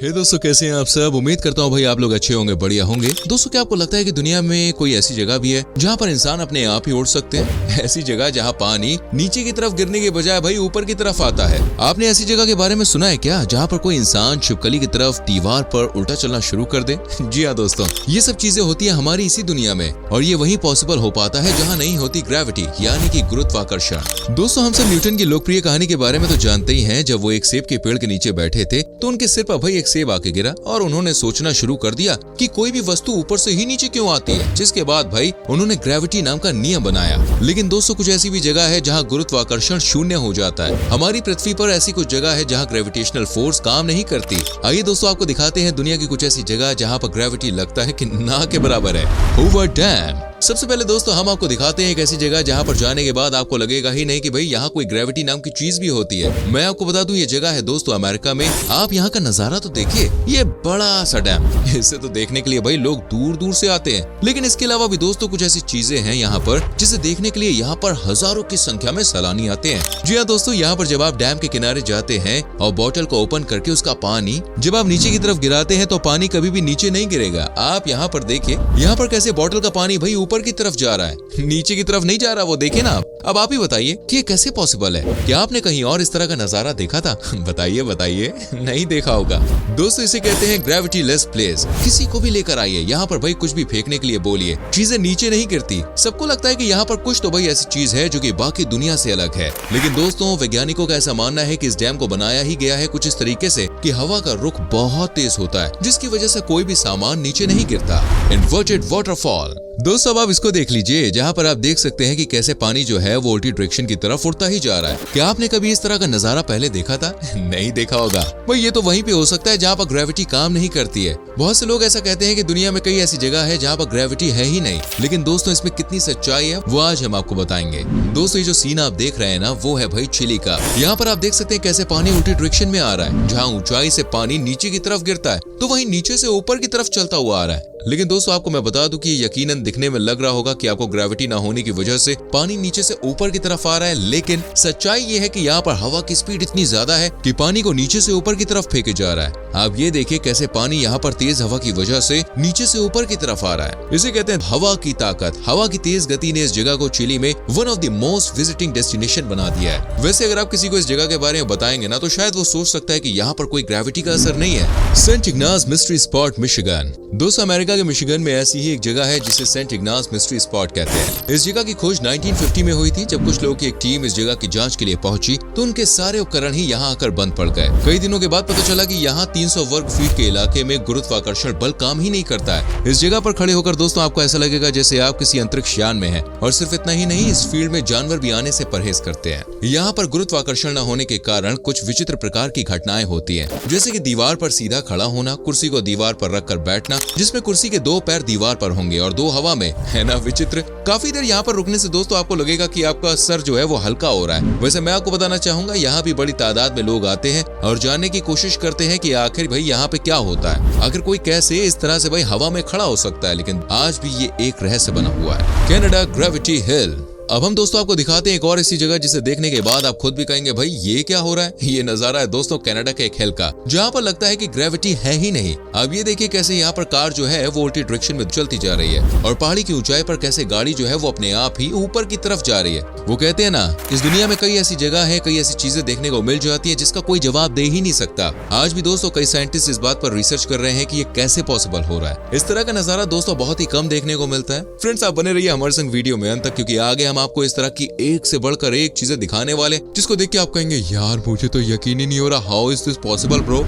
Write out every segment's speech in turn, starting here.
हे दोस्तों, कैसे हैं आप सब। उम्मीद करता हूँ भाई आप लोग अच्छे होंगे, बढ़िया होंगे। दोस्तों, क्या आपको लगता है कि दुनिया में कोई ऐसी जगह भी है जहाँ पर इंसान अपने आप ही उड़ सकते हैं? ऐसी जगह जहाँ पानी नीचे की तरफ गिरने के बजाय भाई ऊपर की तरफ आता है। आपने ऐसी जगह के बारे में सुना है क्या, जहाँ पर कोई इंसान छिपकली की तरफ दीवार पर उल्टा चलना शुरू कर दे? जी हाँ दोस्तों, ये सब चीजें होती है हमारी इसी दुनिया में, और ये वही पॉसिबल हो पाता है जहाँ नहीं होती ग्रेविटी यानी कि गुरुत्वाकर्षण। दोस्तों, हम सब न्यूटन की लोकप्रिय कहानी के बारे में तो जानते ही हैं। जब वो एक सेब के पेड़ के नीचे बैठे थे तो उनके सिर पर भाई एक सेब आके गिरा और उन्होंने सोचना शुरू कर दिया कि कोई भी वस्तु ऊपर से ही नीचे क्यों आती है। जिसके बाद भाई उन्होंने ग्रेविटी नाम का नियम बनाया। लेकिन दोस्तों, कुछ ऐसी भी जगह है जहाँ गुरुत्वाकर्षण शून्य हो जाता है। हमारी पृथ्वी पर ऐसी कुछ जगह है जहाँ ग्रेविटेशनल फोर्स काम नहीं करती। आइए दोस्तों, आपको दिखाते हैं दुनिया की कुछ ऐसी जगह जहाँ पर ग्रेविटी लगता है कि ना के बराबर है। Hoover dam. सबसे पहले दोस्तों हम आपको दिखाते हैं एक ऐसी जगह जहाँ पर जाने के बाद आपको लगेगा ही नहीं कि भाई यहाँ कोई ग्रेविटी नाम की चीज भी होती है। मैं आपको बता दूं, ये जगह है दोस्तों अमेरिका में। आप यहाँ का नजारा तो देखिए, ये बड़ा सा डैम। इसे तो देखने के लिए भाई लोग दूर दूर से आते हैं। लेकिन इसके अलावा भी दोस्तों कुछ ऐसी चीजें हैं यहाँ पर जिसे देखने के लिए यहाँ पर हजारों की संख्या में सैलानी आते हैं। जी हाँ दोस्तों, यहाँ पर जब आप डैम के किनारे जाते हैं और बोतल को ओपन करके उसका पानी जब आप नीचे की तरफ गिराते हैं तो पानी कभी भी नीचे नहीं गिरेगा। आप यहाँ पर देखिए, यहाँ पर कैसे बोतल का पानी भाई ऊपर की तरफ जा रहा है, नीचे की तरफ नहीं जा रहा। वो देखे ना आप। अब आप ही बताइए कि ये कैसे पॉसिबल है। क्या आपने कहीं और इस तरह का नजारा देखा था? बताइए बताइए, नहीं देखा होगा। दोस्तों, इसे कहते हैं ग्रेविटी लेस प्लेस। किसी को भी लेकर आइए, यहाँ पर भाई कुछ भी फेंकने के लिए बोलिए, चीजें नीचे नहीं गिरती। सबको लगता है कि यहाँ पर कुछ तो भाई ऐसी चीज है जो कि बाकी दुनिया से अलग है। लेकिन दोस्तों, वैज्ञानिकों का ऐसा मानना है कि इस डैम को बनाया ही गया है कुछ इस तरीके से कि हवा का रुख बहुत तेज होता है, जिसकी वजह से कोई भी सामान नीचे नहीं गिरता। Inverted waterfall. दोस्तों, अब आप इसको देख लीजिए, जहाँ पर आप देख सकते हैं कि कैसे पानी जो है वो उल्टी डायरेक्शन की तरफ उड़ता ही जा रहा है। क्या आपने कभी इस तरह का नजारा पहले देखा था? नहीं देखा होगा भाई। ये तो वहीं पे हो सकता है जहाँ पर ग्रेविटी काम नहीं करती है। बहुत से लोग ऐसा कहते हैं कि दुनिया में कई ऐसी जगह है जहाँ पर ग्रेविटी है ही नहीं। लेकिन दोस्तों, इसमें कितनी सच्चाई है वो आज हम आपको बताएंगे। दोस्तों, ये जो सीन आप देख रहे हैं ना, वो है भाई चिली का। यहाँ पर आप देख सकते हैं कैसे पानी उल्टी डायरेक्शन में आ रहा है। जहाँ ऊंचाई से पानी नीचे की तरफ गिरता है तो वहीं नीचे से ऊपर की तरफ चलता हुआ आ रहा है। लेकिन दोस्तों, आपको मैं बता दूं कि यकीनन दिखने में लग रहा होगा कि आपको ग्रेविटी ना होने की वजह से पानी नीचे से ऊपर की तरफ आ रहा है। लेकिन सच्चाई ये है कि यहाँ पर हवा की स्पीड इतनी ज्यादा है कि पानी को नीचे से ऊपर की तरफ फेंके जा रहा है। आप ये देखिए कैसे पानी यहाँ पर तेज हवा की वजह से नीचे से ऊपर की तरफ आ रहा है। इसे कहते हैं हवा की ताकत। हवा की तेज गति ने इस जगह को चिली में one of the most visiting destination बना दिया है। वैसे अगर आप किसी को इस जगह के बारे में बताएंगे ना, तो शायद वो सोच सकता है कि यहाँ पर कोई ग्रेविटी का असर नहीं है। Saint Ignace mystery spot, Michigan. दोस्तों, अमेरिका के मिशिगन में ऐसी ही एक जगह है जिसे सेंट इग्नास मिस्ट्री स्पॉट कहते हैं। इस जगह की खोज 1950 में हुई थी। जब कुछ लोगों की एक टीम इस जगह की जांच के लिए पहुंची तो उनके सारे उपकरण ही यहाँ आकर बंद पड़ गए। कई दिनों के बाद पता चला कि यहाँ 300 वर्ग फीट के इलाके में गुरुत्वाकर्षण बल काम ही नहीं करता है। इस जगह पर खड़े होकर दोस्तों आपको ऐसा लगेगा जैसे आप किसी अंतरिक्ष यान में हैं। और सिर्फ इतना ही नहीं, इस फील्ड में जानवर भी आने से परहेज करते हैं। यहाँ पर गुरुत्वाकर्षण न होने के कारण कुछ विचित्र प्रकार की घटनाएं होती है, जैसे कि दीवार पर सीधा खड़ा होना, कुर्सी को दीवार पर रखकर बैठना जिसमें कुर्सी के 2 पैर दीवार पर होंगे और 2 हवा में, है ना विचित्र। काफी देर यहाँ पर रुकने से दोस्तों आपको लगेगा कि आपका सर जो है वो हल्का हो रहा है। वैसे मैं आपको बताना चाहूंगा, यहाँ भी बड़ी तादाद में लोग आते हैं और जानने की कोशिश करते हैं कि आखिर भाई यहाँ पे क्या होता है, आखिर कोई कैसे इस तरह से भाई हवा में खड़ा हो सकता है। लेकिन आज भी ये एक रहस्य बना हुआ है। कनाडा ग्रेविटी हिल। अब हम दोस्तों आपको दिखाते हैं एक और ऐसी जगह जिसे देखने के बाद आप खुद भी कहेंगे भाई ये क्या हो रहा है। ये नजारा है दोस्तों कनाडा के एक हिल का, जहाँ पर लगता है कि ग्रेविटी है ही नहीं। अब ये देखिए कैसे यहाँ पर कार जो है वो उल्टी डायरेक्शन में चलती जा रही है और पहाड़ी की ऊंचाई पर कैसे गाड़ी जो है वो अपने आप ही ऊपर की तरफ जा रही है। वो कहते हैं ना, इस दुनिया में कई ऐसी जगह है, कई ऐसी चीजें देखने को मिल जाती है जिसका कोई जवाब दे ही नहीं सकता। आज भी दोस्तों कई साइंटिस्ट इस बात पर रिसर्च कर रहे हैं कि ये कैसे पॉसिबल हो रहा है। इस तरह का नजारा दोस्तों बहुत ही कम देखने को मिलता है। फ्रेंड्स, आप बने रहिए हमारे संग वीडियो में अंत तक, क्योंकि आगे हम आपको इस तरह की एक से बढ़कर एक चीजें दिखाने वाले जिसको देख के आप कहेंगे यार मुझे तो यकीन ही नहीं हो रहा, how is this possible bro.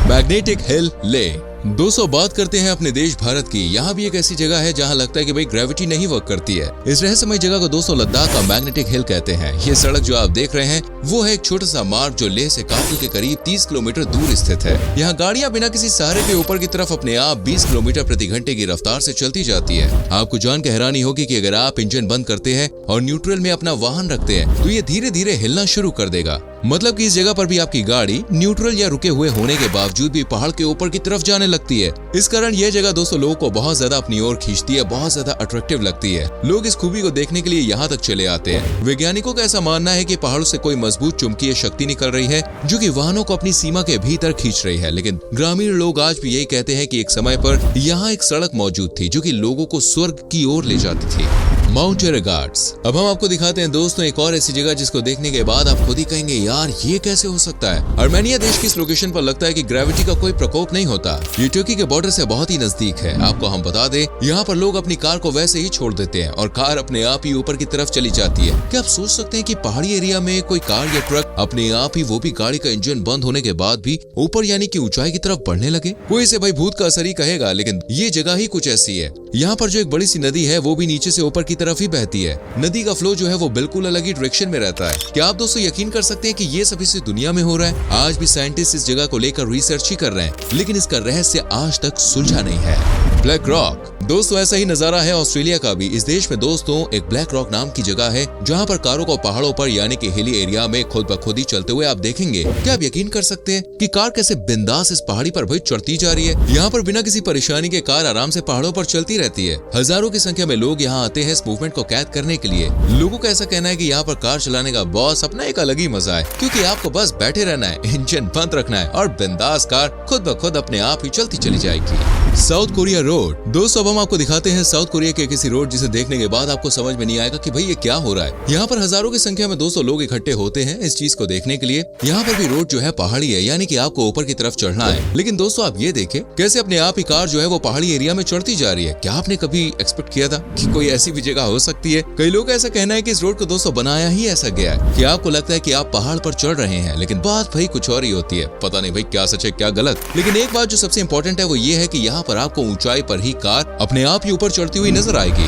Magnetic hill ले। दोस्तों, बात करते हैं अपने देश भारत की। यहाँ भी एक ऐसी जगह है जहाँ लगता है कि भाई ग्रेविटी नहीं वर्क करती है। इस रहस्यमय जगह को दोस्तों लद्दाख का मैग्नेटिक हिल कहते हैं। ये सड़क जो आप देख रहे हैं वो है एक छोटा सा मार्ग जो लेह से कारगिल के करीब 30 किलोमीटर दूर स्थित है। यहाँ गाड़ियाँ बिना किसी सहारे के ऊपर की तरफ अपने आप 20 किलोमीटर प्रति घंटे की रफ्तार से चलती जाती है। आपको जान के हैरानी होगी कि अगर आप इंजन बंद करते हैं और न्यूट्रल में अपना वाहन रखते हैं तो ये धीरे धीरे हिलना शुरू कर देगा। मतलब कि इस जगह पर भी आपकी गाड़ी न्यूट्रल या रुके हुए होने के बावजूद भी पहाड़ के ऊपर की तरफ जाने लगती है। इस कारण यह जगह दोस्तों लोगों को बहुत ज्यादा अपनी ओर खींचती है, बहुत ज्यादा अट्रैक्टिव लगती है। लोग इस खूबी को देखने के लिए यहाँ तक चले आते हैं। वैज्ञानिकों का ऐसा मानना है कि पहाड़ों से कोई मजबूत चुंबकीय शक्ति निकल रही है जो कि वाहनों को अपनी सीमा के भीतर खींच रही है। लेकिन ग्रामीण लोग आज भी यही कहते हैं कि एक समय पर यहाँ एक सड़क मौजूद थी जो कि लोगों को स्वर्ग की ओर ले जाती थी। माउंट एरगार्ड्स। अब हम आपको दिखाते हैं दोस्तों एक और ऐसी जगह जिसको देखने के बाद आप खुद ही कहेंगे यार ये कैसे हो सकता है। आर्मेनिया देश की इस लोकेशन पर लगता है कि ग्रेविटी का कोई प्रकोप नहीं होता। ये टर्की के बॉर्डर से बहुत ही नजदीक है। आपको हम बता दें यहाँ पर लोग अपनी कार को वैसे ही छोड़ देते हैं और कार अपने आप ही ऊपर की तरफ चली जाती है। क्या आप सोच सकते हैं कि पहाड़ी एरिया में कोई कार या ट्रक अपने आप ही, वो भी गाड़ी का इंजन बंद होने के बाद भी ऊपर यानी कि ऊंचाई की तरफ बढ़ने लगे? कोई इसे भाई भूत का असर ही कहेगा, लेकिन ये जगह ही कुछ ऐसी है। यहाँ पर जो एक बड़ी सी नदी है वो भी नीचे से ऊपर की तरफ ही बहती है। नदी का फ्लो जो है वो बिल्कुल अलग ही डायरेक्शन में रहता है। क्या आप दोस्तों यकीन कर सकते हैं कि ये सभी से दुनिया में हो रहा है? आज भी साइंटिस्ट इस जगह को लेकर रिसर्च ही कर रहे हैं, लेकिन इसका रहस्य आज तक सुलझा नहीं है। Black rock. दोस्तों ऐसा ही नजारा है ऑस्ट्रेलिया का भी। इस देश में दोस्तों एक ब्लैक रॉक नाम की जगह है जहाँ पर कारों को पहाड़ों पर यानी कि हिली एरिया में खुद ब खुद ही चलते हुए आप देखेंगे। क्या आप यकीन कर सकते हैं कि कार कैसे बिंदास इस पहाड़ी पर भाई चढ़ती जा रही है? यहाँ पर बिना किसी परेशानी के कार आराम से पहाड़ों पर चलती रहती है। हजारों की संख्या में लोग यहाँ आते हैं इस मूवमेंट को कैद करने के लिए। लोगों का ऐसा कहना है कि यहाँ पर कार चलाने का बॉस अपना एक अलग ही मजा है, क्योंकि आपको बस बैठे रहना है, इंजन बंद रखना है और बिंदास कार खुद ब खुद अपने आप ही चलती चली जाएगी। South Korea road. दोस्तों अब हम आपको दिखाते हैं साउथ कोरिया के किसी रोड जिसे देखने के बाद आपको समझ में नहीं आएगा कि भाई ये क्या हो रहा है। यहाँ पर हजारों की संख्या में दोस्तों लोग इकट्ठे होते हैं इस चीज को देखने के लिए। यहाँ पर भी रोड जो है पहाड़ी है, यानी कि आपको ऊपर की तरफ चढ़ना है। लेकिन दोस्तों आप ये देखें कैसे अपने आप ही कार जो है वो पहाड़ी एरिया में चढ़ती जा रही है। क्या आपने कभी एक्सपेक्ट किया था कि कोई ऐसी भी जगह हो सकती है? कई लोग ऐसा कहना है कि इस रोड को दोस्तों बनाया ही ऐसा गया है कि आपको लगता है कि आप पहाड़ पर चढ़ रहे हैं, लेकिन बात भाई कुछ और ही होती है। पता नहीं भाई क्या सच है क्या गलत, लेकिन एक बात जो सबसे इंपॉर्टेंट है वो ये है कि यहाँ पर आपको ऊंचाई पर ही कार अपने आप ही ऊपर चढ़ती हुई नजर आएगी।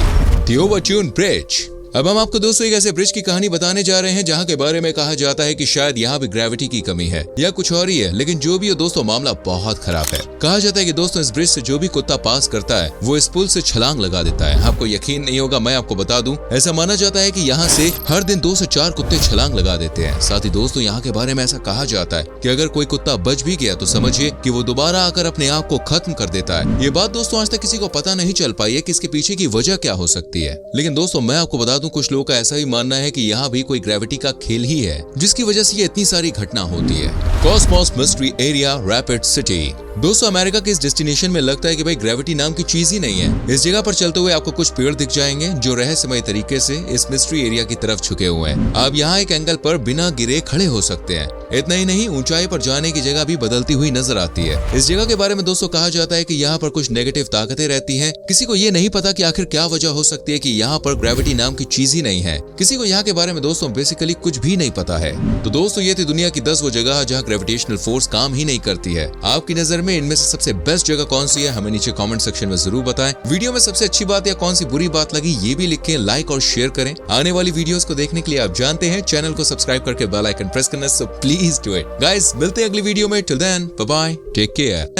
थियोवा-ट्यून ब्रिज। अब हम आपको दोस्तों एक ऐसे ब्रिज की कहानी बताने जा रहे हैं जहां के बारे में कहा जाता है कि शायद यहाँ भी ग्रेविटी की कमी है या कुछ और ही है, लेकिन जो भी हो दोस्तों मामला बहुत खराब है। कहा जाता है कि दोस्तों इस ब्रिज से जो भी कुत्ता पास करता है वो इस पुल से छलांग लगा देता है। आपको यकीन नहीं होगा, मैं आपको बता दूं, ऐसा माना जाता है कि यहाँ से हर दिन 2 से 4 कुत्ते छलांग लगा देते हैं। साथ ही दोस्तों यहाँ के बारे में ऐसा कहा जाता है कि अगर कोई कुत्ता बच भी गया तो समझिए कि वो दोबारा आकर अपने आप को खत्म कर देता है। ये बात दोस्तों आज तक किसी को पता नहीं चल पाई है कि इसके पीछे की वजह क्या हो सकती है। लेकिन दोस्तों मैं आपको बता दूं, कुछ लोगों का ऐसा मानना है कि यहाँ भी कोई ग्रेविटी का खेल ही है जिसकी वजह से ये इतनी सारी घटना होती है। Cosmos mystery area rapid city. दोस्तों अमेरिका के इस डेस्टिनेशन में लगता है कि भाई ग्रेविटी नाम की चीज ही नहीं है। इस जगह पर चलते हुए आपको कुछ पेड़ दिख जाएंगे जो रहस्यमय तरीके से इस मिस्ट्री एरिया की तरफ झुके हुए हैं। आप यहाँ एक एंगल पर बिना गिरे खड़े हो सकते हैं। इतना ही नहीं, ऊंचाई पर जाने की जगह भी बदलती हुई नजर आती है। इस जगह के बारे में दोस्तों कहा जाता है कि यहाँ पर कुछ नेगेटिव ताकतें रहती हैं। किसी को ये नहीं पता कि आखिर क्या वजह हो सकती है कि यहाँ पर ग्रेविटी नाम की चीज ही नहीं है। किसी को यहाँ के बारे में दोस्तों बेसिकली कुछ भी नहीं पता है। तो दोस्तों ये थी दुनिया की 10 वो जगह जहाँ ग्रेविटेशनल फोर्स काम ही नहीं करती है। आपकी नजर में इनमें से सबसे बेस्ट जगह कौन सी है हमें नीचे कमेंट सेक्शन में जरूर बताएं। वीडियो में सबसे अच्छी बात या कौन सी बुरी बात लगी ये भी लिखें, लाइक और शेयर करें। आने वाली वीडियोस को देखने के लिए आप जानते हैं चैनल को सब्सक्राइब करके बेल आइकन प्रेस करना, so please do it guys. मिलते हैं अगली वीडियो में। Till then bye bye, take care.